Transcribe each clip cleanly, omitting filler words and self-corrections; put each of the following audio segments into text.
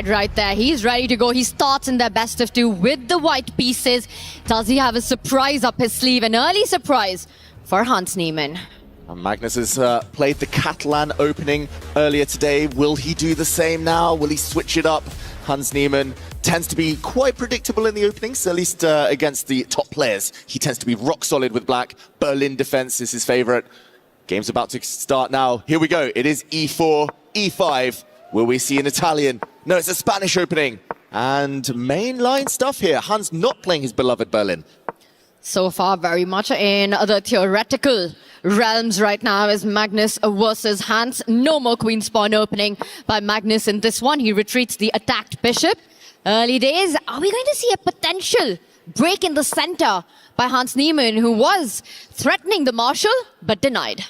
ahead right there. He's ready to go. He starts in their best of two with the white pieces. Does he have a surprise up his sleeve? An early surprise for Hans Niemann. Magnus has played the Catalan opening earlier today. Will he do the same now? Will he switch it up? Hans Niemann tends to be quite predictable in the openings, at least against the top players. He tends to be rock solid with black. Berlin defense is his favorite. Game's about to start now. Here we go. It is E4, E5. Will we see an Italian? No, it's a Spanish opening. And mainline stuff here. Hans not playing his beloved Berlin. So far, very much in the theoretical realms right now is Magnus versus Hans. No more queen spawn opening by Magnus in this one. He retreats the attacked bishop. Early days. Are we going to see a potential break in the center by Hans Niemann, who was threatening the marshal, but denied?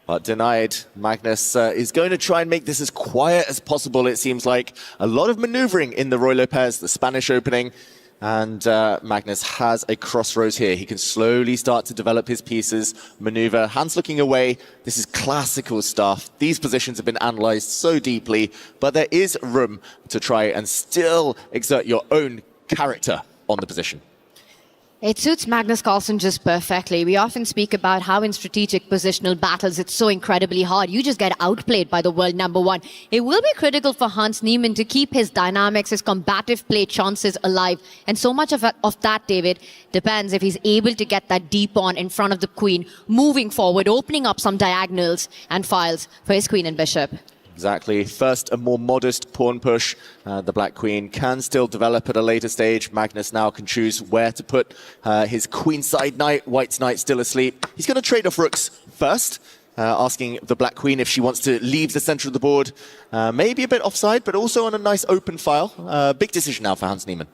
But denied. Magnus is going to try and make this as quiet as possible, it seems like. A lot of maneuvering in the Roy Lopez, the Spanish opening. And Magnus has a crossroads here. He can slowly start to develop his pieces, maneuver. Hans looking away. This is classical stuff. These positions have been analyzed so deeply, but there is room to try and still exert your own character on the position. It suits Magnus Carlsen just perfectly. We often speak about how in strategic positional battles it's so incredibly hard. You just get outplayed by the world number one. It will be critical for Hans Niemann to keep his dynamics, his combative play chances alive. And so much of that, David, depends if he's able to get that deep pawn in front of the queen, moving forward, opening up some diagonals and files for his queen and bishop. Exactly. First, a more modest pawn push. The black queen can still develop at a later stage. Magnus now can choose where to put his queenside knight. White's knight still asleep. He's going to trade off rooks first, asking the black queen if she wants to leave the center of the board. Maybe a bit offside, but also on a nice open file. Big decision now for Hans Niemann.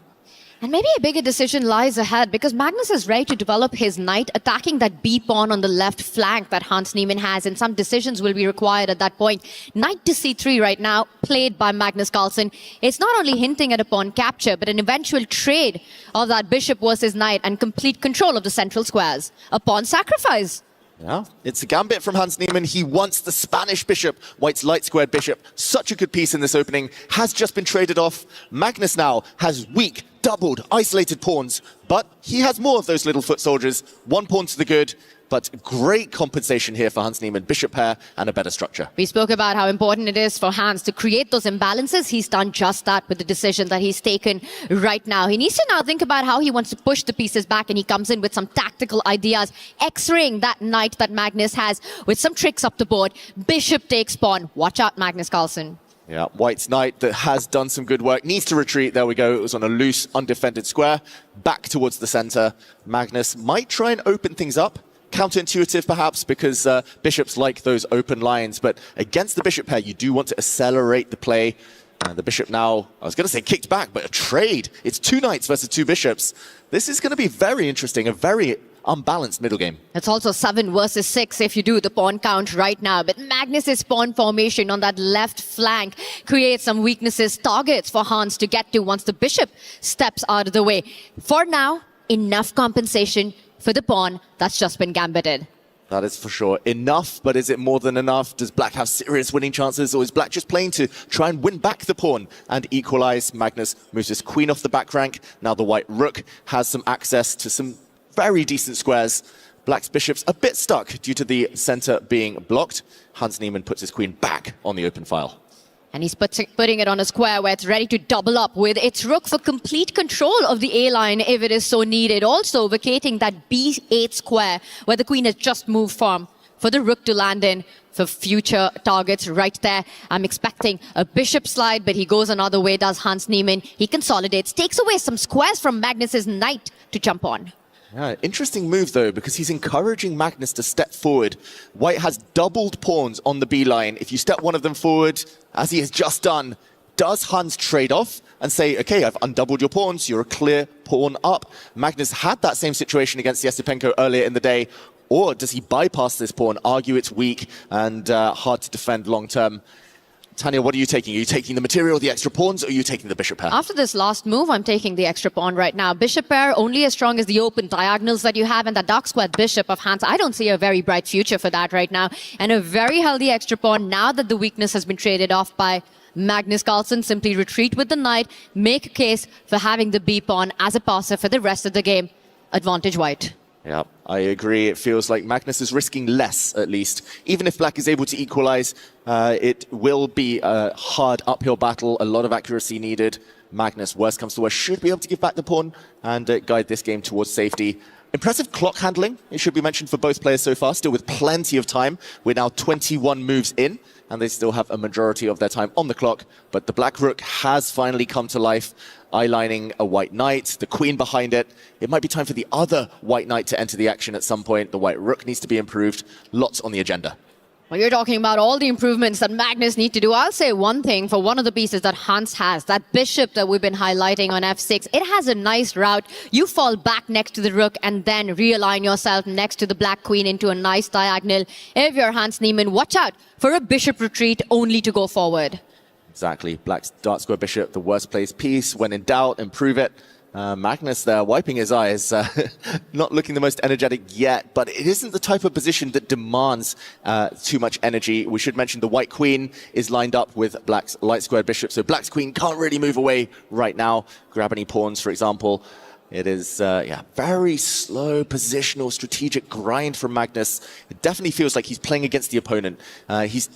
And maybe a bigger decision lies ahead because Magnus is ready to develop his knight, attacking that B pawn on the left flank that Hans Niemann has, and some decisions will be required at that point. Knight to C3 right now, played by Magnus Carlsen. It's not only hinting at a pawn capture, but an eventual trade of that bishop versus knight and complete control of the central squares. A pawn sacrifice. Yeah, it's a gambit from Hans Niemann. He wants the Spanish bishop. White's light squared bishop. Such a good piece in this opening. Has just been traded off. Magnus now has weak, doubled, isolated pawns, but he has more of those little foot soldiers. One pawn to the good, but great compensation here for Hans Niemann. Bishop pair and a better structure. We spoke about how important it is for Hans to create those imbalances. He's done just that with the decision that he's taken right now. He needs to now think about how he wants to push the pieces back, and he comes in with some tactical ideas, X-raying that knight that Magnus has with some tricks up the board. Bishop takes pawn. Watch out, Magnus Carlsen. Yeah, White's knight that has done some good work. Needs to retreat. There we go. It was on a loose, undefended square. Back towards the center. Magnus might try and open things up. Counterintuitive, perhaps, because bishops like those open lines. But against the bishop pair, you do want to accelerate the play. The bishop now, I was going to say kicked back, but a trade. It's two knights versus two bishops. This is going to be very interesting, a very unbalanced middle game. It's also 7 versus 6 if you do the pawn count right now. But Magnus's pawn formation on that left flank creates some weaknesses, targets for Hans to get to once the bishop steps out of the way. For now, enough compensation for the pawn that's just been gambited. That is for sure enough, but is it more than enough? Does black have serious winning chances, or is black just playing to try and win back the pawn and equalize? Magnus moves his queen off the back rank. Now the white rook has some access to some very decent squares. Black's bishop's a bit stuck due to the center being blocked. Hans Niemann puts his queen back on the open file. And he's putting it on a square where it's ready to double up with its rook for complete control of the A-line if it is so needed. Also vacating that B8 square where the queen has just moved from for the rook to land in for future targets right there. I'm expecting a bishop slide, but he goes another way, does Hans Niemann. He consolidates, takes away some squares from Magnus's knight to jump on. Yeah, interesting move, though, because he's encouraging Magnus to step forward. White has doubled pawns on the B line. If you step one of them forward, as he has just done, does Hans trade off and say, okay, I've undoubled your pawns, you're a clear pawn up? Magnus had that same situation against Yestepenko earlier in the day. Or does he bypass this pawn, argue it's weak and hard to defend long term? Tanya, what are you taking? Are you taking the material, the extra pawns, or are you taking the bishop pair? After this last move, I'm taking the extra pawn right now. Bishop pair, only as strong as the open diagonals that you have, and the dark squared bishop of Hans. I don't see a very bright future for that right now. And a very healthy extra pawn now that the weakness has been traded off by Magnus Carlsen simply retreat with the knight, make a case for having the B pawn as a passer for the rest of the game. Advantage white. Yeah, I agree. It feels like Magnus is risking less, at least. Even if black is able to equalize, it will be a hard uphill battle, a lot of accuracy needed. Magnus, worst comes to worst, should be able to give back the pawn and guide this game towards safety. Impressive clock handling, it should be mentioned, for both players so far, still with plenty of time. We're now 21 moves in, and they still have a majority of their time on the clock. But the black rook has finally come to life, eyelining a white knight, the queen behind it. It might be time for the other white knight to enter the action at some point. The white rook needs to be improved. Lots on the agenda. Well, you're talking about all the improvements that Magnus need to do. I'll say one thing for one of the pieces that Hans has, that bishop that we've been highlighting on f6. It has a nice route. You fall back next to the rook and then realign yourself next to the black queen into a nice diagonal. If you're Hans Niemann, watch out for a bishop retreat only to go forward. Exactly. Black's dark square bishop, the worst placed piece. When in doubt, improve it. Magnus there, wiping his eyes, not looking the most energetic yet, but it isn't the type of position that demands too much energy. We should mention the white queen is lined up with black's light squared bishop, so black's queen can't really move away right now, grab any pawns, for example. It is, very slow, positional, strategic grind from Magnus. It definitely feels like he's playing against the opponent. He's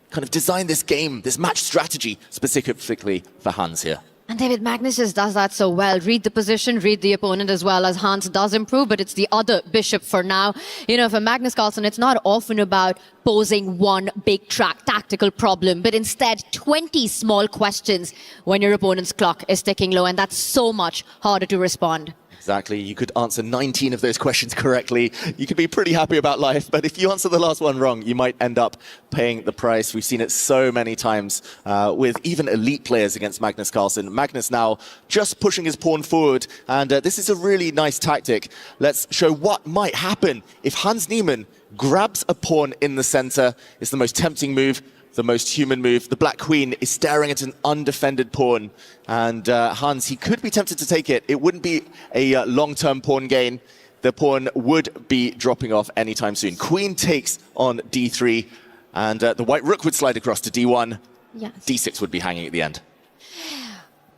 kind of designed this game, this match strategy, specifically for Hans here. And David, Magnus just does that so well. Read the position, read the opponent as well, as Hans does improve, but it's the other bishop for now. You know, for Magnus Carlsen, it's not often about posing one big tactical problem, but instead 20 small questions when your opponent's clock is ticking low, and that's so much harder to respond. Exactly. You could answer 19 of those questions correctly. You could be pretty happy about life, but if you answer the last one wrong, you might end up paying the price. We've seen it so many times with even elite players against Magnus Carlsen. Magnus now just pushing his pawn forward, and this is a really nice tactic. Let's show what might happen if Hans Niemann grabs a pawn in the center. It's the most tempting move, the most human move. The black queen is staring at an undefended pawn, and Hans, he could be tempted to take it. It wouldn't be a long-term pawn gain. The pawn would be dropping off anytime soon. Queen takes on d3, and the white rook would slide across to d1. Yes. d6 would be hanging at the end.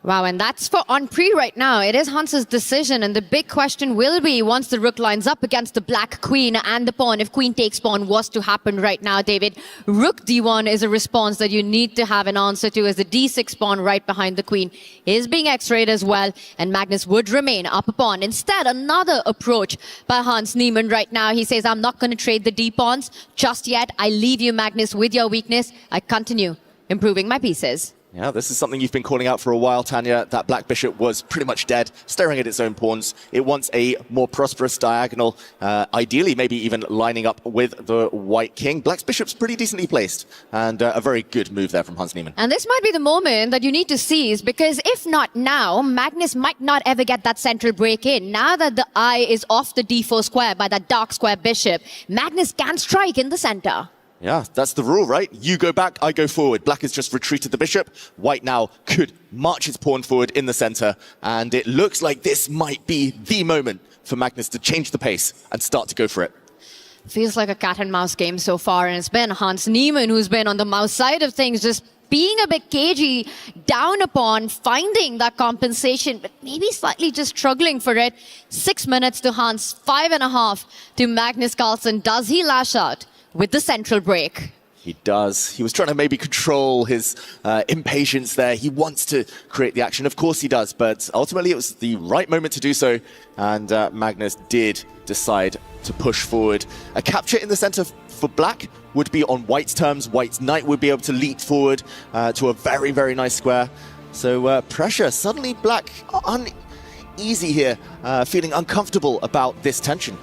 Wow, and that's for on pre right now. It is Hans's decision, and the big question will be, once the rook lines up against the black queen and the pawn, if queen takes pawn was to happen right now, David, rook d1 is a response that you need to have an answer to, as the d6 pawn right behind the queen is being x-rayed as well, and Magnus would remain up a pawn. Instead, another approach by Hans Niemann right now. He says, I'm not going to trade the d pawns just yet. I leave you, Magnus, with your weakness. I continue improving my pieces. Yeah, this is something you've been calling out for a while, Tanya. That black bishop was pretty much dead, staring at its own pawns. It wants a more prosperous diagonal, ideally maybe even lining up with the white king. Black's bishop's pretty decently placed, and a very good move there from Hans Niemann. And this might be the moment that you need to seize, because if not now, Magnus might not ever get that central break in. Now that the eye is off the d4 square by that dark square bishop, Magnus can strike in the center. Yeah, that's the rule, right? You go back, I go forward. Black has just retreated the bishop. White now could march his pawn forward in the center, and it looks like this might be the moment for Magnus to change the pace and start to go for it. Feels like a cat and mouse game so far, and it's been Hans Niemann who's been on the mouse side of things, just being a bit cagey, down upon, finding that compensation, but maybe slightly just struggling for it. 6 minutes to Hans, 5.5 to Magnus Carlsen. Does he lash out with the central break? He does. He was trying to maybe control his impatience there. He wants to create the action. Of course he does, but ultimately it was the right moment to do so, and Magnus did decide to push forward. A capture in the center for black would be on white's terms. White's knight would be able to leap forward to a very, very nice square. So pressure. Suddenly black uneasy here, feeling uncomfortable about this tension.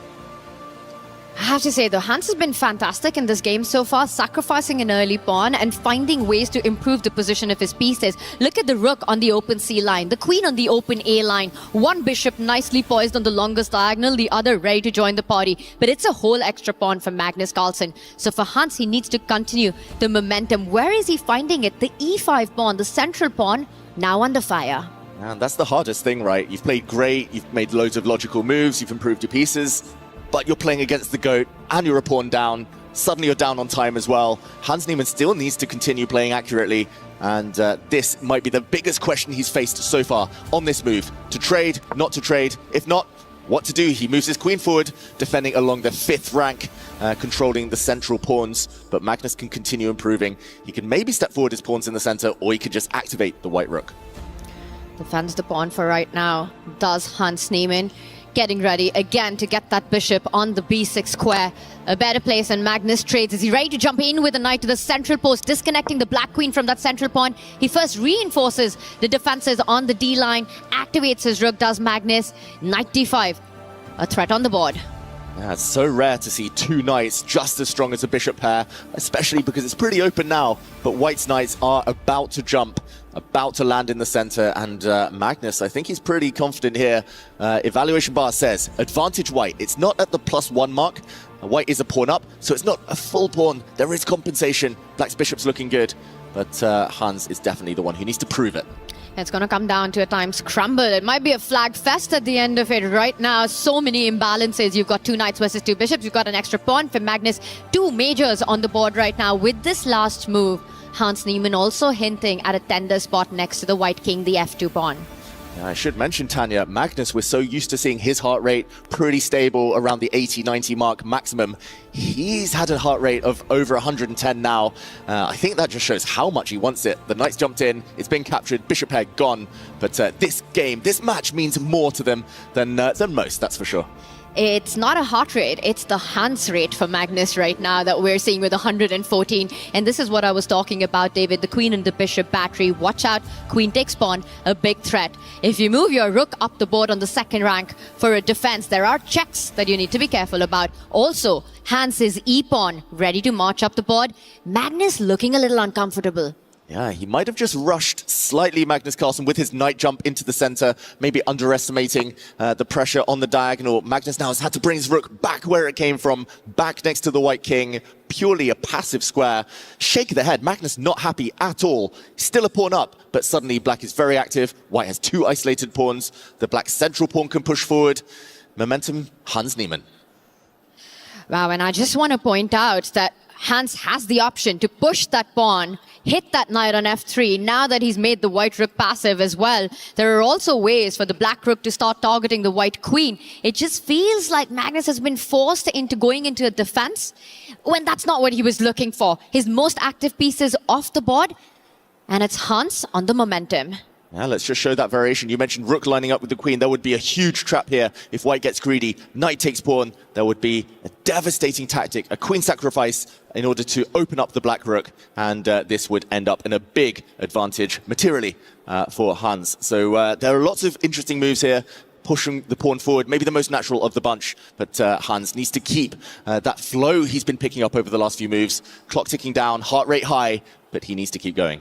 I have to say, though, Hans has been fantastic in this game so far, sacrificing an early pawn and finding ways to improve the position of his pieces. Look at the rook on the open C line, the queen on the open A line, one bishop nicely poised on the longest diagonal, the other ready to join the party. But it's a whole extra pawn for Magnus Carlsen. So for Hans, he needs to continue the momentum. Where is he finding it? The E5 pawn, the central pawn, now under fire. And that's the hardest thing, right? You've played great, you've made loads of logical moves, you've improved your pieces, but you're playing against the GOAT and you're a pawn down. Suddenly you're down on time as well. Hans Niemann still needs to continue playing accurately, and this might be the biggest question he's faced so far on this move. To trade, not to trade. If not, what to do? He moves his queen forward, defending along the 5th rank, controlling the central pawns, but Magnus can continue improving. He can maybe step forward his pawns in the center, or he could just activate the white rook. Defends the pawn for right now, does Hans Niemann. Getting ready again to get that bishop on the b6 square. A better place, and Magnus trades. Is he ready to jump in with a knight to the central post, disconnecting the black queen from that central pawn? He first reinforces the defenses on the d line, activates his rook, does Magnus. Knight d5, a threat on the board. Yeah, it's so rare to see 2 knights just as strong as a bishop pair, especially because it's pretty open now. But White's knights are about to jump, about to land in the center, and Magnus, I think he's pretty confident here. Evaluation bar says advantage White. It's not at the +1 mark. White is a pawn up, so it's not a full pawn. There is compensation. Black's bishop's looking good, but Hans is definitely the one who needs to prove it. It's going to come down to a time scramble. It might be a flag fest at the end of it right now. So many imbalances. You've got 2 knights versus 2 bishops. You've got an extra pawn for Magnus. 2 majors on the board right now. With this last move, Hans Niemann also hinting at a tender spot next to the white king, the f2 pawn. I should mention, Tanya, Magnus, we're so used to seeing his heart rate pretty stable around the 80-90 mark maximum. He's had a heart rate of over 110 now. I think that just shows how much he wants it. The knight's jumped in, it's been captured, bishop pair gone. But this game, this match means more to them than most, that's for sure. It's not a heart rate, it's the Hans rate for Magnus right now that we're seeing with 114. And this is what I was talking about, David. The queen and the bishop battery. Watch out, queen takes pawn, a big threat. If you move your rook up the board on the 2nd rank for a defense, there are checks that you need to be careful about. Also, Hans's e-pawn ready to march up the board. Magnus looking a little uncomfortable. Yeah, he might have just rushed slightly, Magnus Carlsen, with his knight jump into the center, maybe underestimating the pressure on the diagonal. Magnus now has had to bring his rook back where it came from, back next to the white king, purely a passive square. Shake of the head, Magnus not happy at all. Still a pawn up, but suddenly black is very active. White has 2 isolated pawns. The black central pawn can push forward. Momentum, Hans Niemann. Wow, and I just want to point out that Hans has the option to push that pawn, hit that knight on f3, now that he's made the white rook passive as well. There are also ways for the black rook to start targeting the white queen. It just feels like Magnus has been forced into going into a defense when that's not what he was looking for. His most active piece is off the board, and it's Hans on the momentum. Yeah, let's just show that variation. You mentioned rook lining up with the queen. There would be a huge trap here if white gets greedy. Knight takes pawn. There would be a devastating tactic, a queen sacrifice in order to open up the black rook. And this would end up in a big advantage materially for Hans. So there are lots of interesting moves here, pushing the pawn forward, maybe the most natural of the bunch. But Hans needs to keep that flow he's been picking up over the last few moves. Clock ticking down, heart rate high, but he needs to keep going.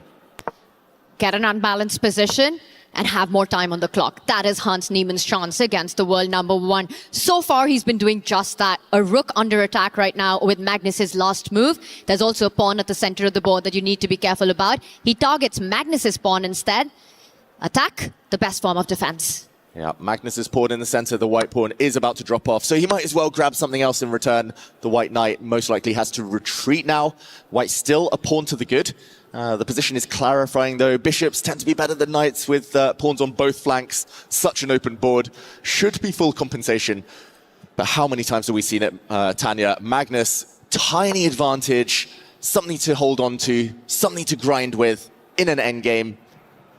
Get an unbalanced position and have more time on the clock. That is Hans Niemann's chance against the world #1. So far, he's been doing just that. A rook under attack right now with Magnus's last move. There's also a pawn at the center of the board that you need to be careful about. He targets Magnus's pawn instead. Attack, the best form of defense. Yeah, Magnus's pawn in the center, the white pawn is about to drop off, so he might as well grab something else in return. The white knight most likely has to retreat now. White still a pawn to the good. The position is clarifying though. Bishops tend to be better than knights with pawns on both flanks. Such an open board. Should be full compensation. But how many times have we seen it, Tanya? Magnus, tiny advantage, something to hold on to, something to grind with in an endgame.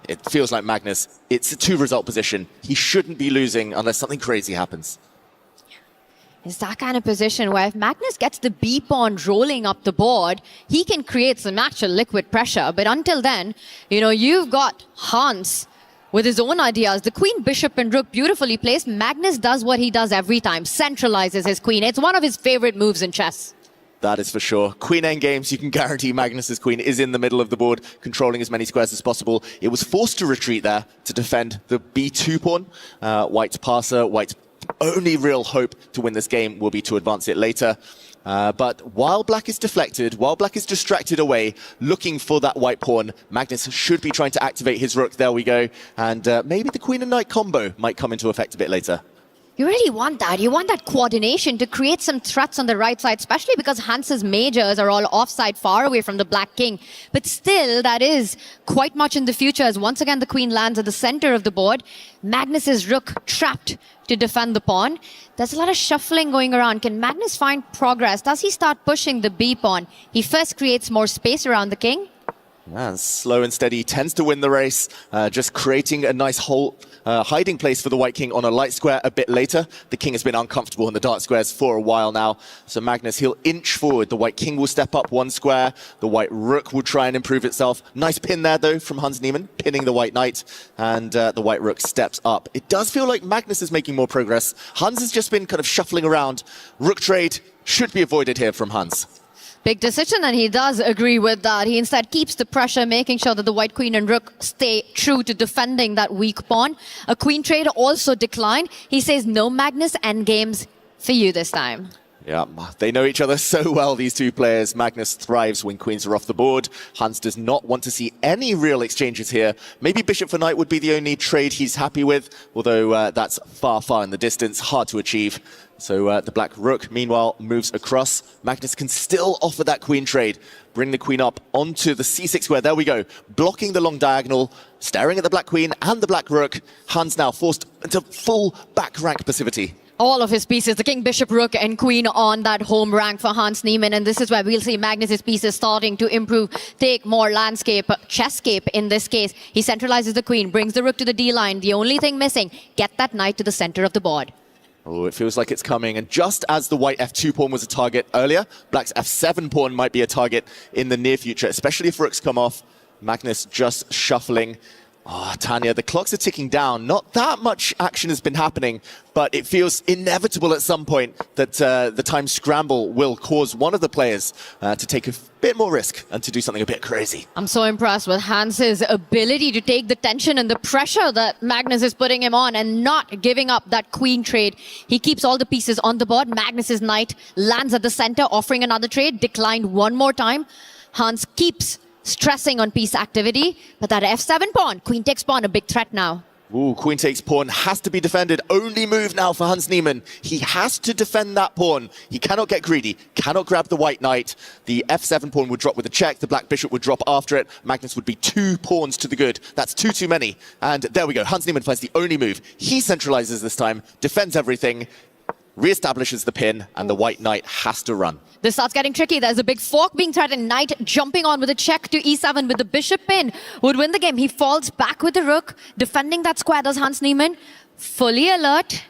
It feels like Magnus, it's a 2-result position. He shouldn't be losing unless something crazy happens. It's that kind of position where if Magnus gets the B pawn rolling up the board, he can create some actual liquid pressure. But until then, you know, you've got Hans with his own ideas. The queen, bishop, and rook beautifully placed. Magnus does what he does every time, centralizes his queen. It's one of his favorite moves in chess. That is for sure. Queen endgames, you can guarantee Magnus's queen is in the middle of the board, controlling as many squares as possible. It was forced to retreat there to defend the B2 pawn. White's passer, White's only real hope to win this game will be to advance it later. But while black is deflected, while black is distracted away, looking for that white pawn, Magnus should be trying to activate his rook. There we go. And maybe the queen and knight combo might come into effect a bit later. You really want that. You want that coordination to create some threats on the right side, especially because Hans's majors are all offside, far away from the Black King. But still, that is quite much in the future as once again the Queen lands at the center of the board. Magnus's rook trapped to defend the pawn. There's a lot of shuffling going around. Can Magnus find progress? Does he start pushing the B pawn? He first creates more space around the king. Yeah, slow and steady tends to win the race, just creating a nice hiding place for the white king on a light square a bit later. The king has been uncomfortable in the dark squares for a while now. So Magnus, he'll inch forward. The white king will step up one square. The white rook will try and improve itself. Nice pin there, though, from Hans Niemann, pinning the white knight. And the white rook steps up. It does feel like Magnus is making more progress. Hans has just been kind of shuffling around. Rook trade should be avoided here from Hans. Big decision, and he does agree with that. He instead keeps the pressure, making sure that the white queen and rook stay true to defending that weak pawn. A queen trade also declined. He says, no Magnus, endgames for you this time. Yeah, they know each other so well, these two players. Magnus thrives when queens are off the board. Hans does not want to see any real exchanges here. Maybe bishop for knight would be the only trade he's happy with, although that's far, far in the distance, hard to achieve. So the black rook, meanwhile, moves across. Magnus can still offer that queen trade. Bring the queen up onto the c6 square. There we go. Blocking the long diagonal, staring at the black queen and the black rook. Hans now forced into full back rank passivity. All of his pieces, the king, bishop, rook, and queen on that home rank for Hans Niemann. And this is where we'll see Magnus's pieces starting to improve, take more landscape, chesscape in this case. He centralizes the queen, brings the rook to the D line. The only thing missing, get that knight to the center of the board. Oh, it feels like it's coming. And just as the white f2 pawn was a target earlier, black's f7 pawn might be a target in the near future, especially if rooks come off. Magnus just shuffling. Oh, Tanya, the clocks are ticking down. Not that much action has been happening, but it feels inevitable at some point that the time scramble will cause one of the players to take a bit more risk and to do something a bit crazy. I'm so impressed with Hans's ability to take the tension and the pressure that Magnus is putting him on and not giving up that queen trade. He keeps all the pieces on the board. Magnus's knight lands at the center, offering another trade, declined one more time. Hans keeps stressing on piece activity, but that f7 pawn, queen takes pawn, a big threat now. Ooh, queen takes pawn has to be defended. Only move now for Hans Niemann. He has to defend that pawn. He cannot get greedy, cannot grab the white knight. The f7 pawn would drop with a check. The black bishop would drop after it. Magnus would be 2 pawns to the good. That's too many. And there we go. Hans Niemann finds the only move. He centralizes this time, defends everything, re-establishes the pin, and the white knight has to run. This starts getting tricky. There's a big fork being threatened. Knight jumping on with a check to e7 with the bishop pin would win the game. He falls back with the rook, defending that square. Does Hans Niemann. Fully alert.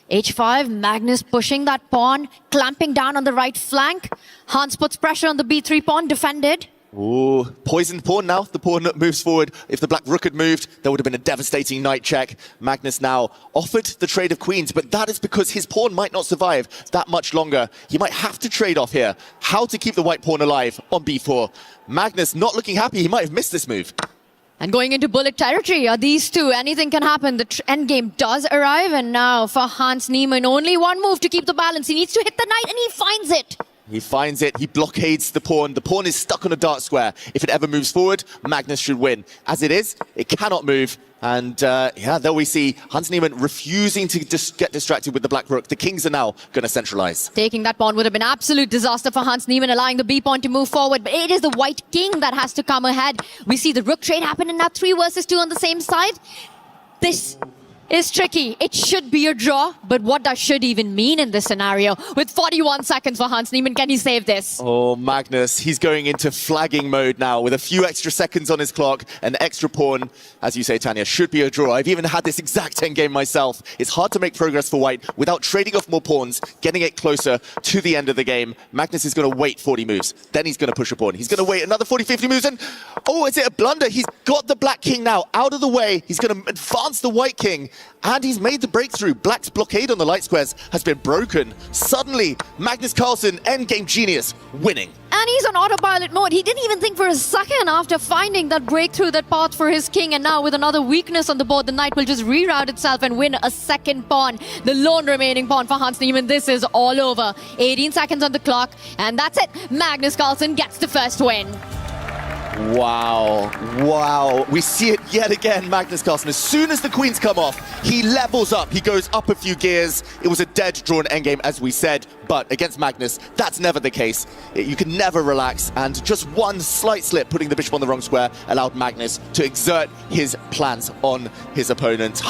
h5, Magnus pushing that pawn, clamping down on the right flank. Hans puts pressure on the b3 pawn, defended. Ooh, poisoned pawn now. The pawn moves forward. If the black rook had moved, there would have been a devastating knight check. Magnus now offered the trade of queens, but that is because his pawn might not survive that much longer. He might have to trade off here. How to keep the white pawn alive on b4. Magnus not looking happy. He might have missed this move. And going into bullet territory are these two. Anything can happen. The endgame does arrive, and now for Hans Niemann, only one move to keep the balance. He needs to hit the knight, and he finds it. He finds it, he blockades the pawn. The pawn is stuck on a dark square. If it ever moves forward, Magnus should win. As it is, it cannot move. And yeah, there we see Hans Niemann refusing to get distracted with the black rook. The kings are now going to centralize. Taking that pawn would have been absolute disaster for Hans Niemann, allowing the b pawn to move forward. But it is the white king that has to come ahead. We see the rook trade happen, and now 3 versus 2 on the same side. This is tricky. It should be a draw, but what does should even mean in this scenario? With 41 seconds for Hans Niemann, can he save this? Oh, Magnus, he's going into flagging mode now with a few extra seconds on his clock. An extra pawn, as you say, Tanya, should be a draw. I've even had this exact endgame myself. It's hard to make progress for white without trading off more pawns, getting it closer to the end of the game. Magnus is going to wait 40 moves. Then he's going to push a pawn. He's going to wait another 40, 50 moves. And, oh, is it a blunder? He's got the black king now out of the way. He's going to advance the white king. And he's made the breakthrough. Black's blockade on the light squares has been broken. Suddenly, Magnus Carlsen, endgame genius, winning. And he's on autopilot mode. He didn't even think for a second after finding that breakthrough, that path for his king. And now with another weakness on the board, the knight will just reroute itself and win a second pawn. The lone remaining pawn for Hans Niemann. This is all over. 18 seconds on the clock. And that's it. Magnus Carlsen gets the first win. Wow, wow. We see it yet again, Magnus Carlsen. As soon as the queens come off, he levels up. He goes up a few gears. It was a dead drawn endgame, as we said, but against Magnus, that's never the case. You can never relax, and just one slight slip, putting the bishop on the wrong square, allowed Magnus to exert his plans on his opponent.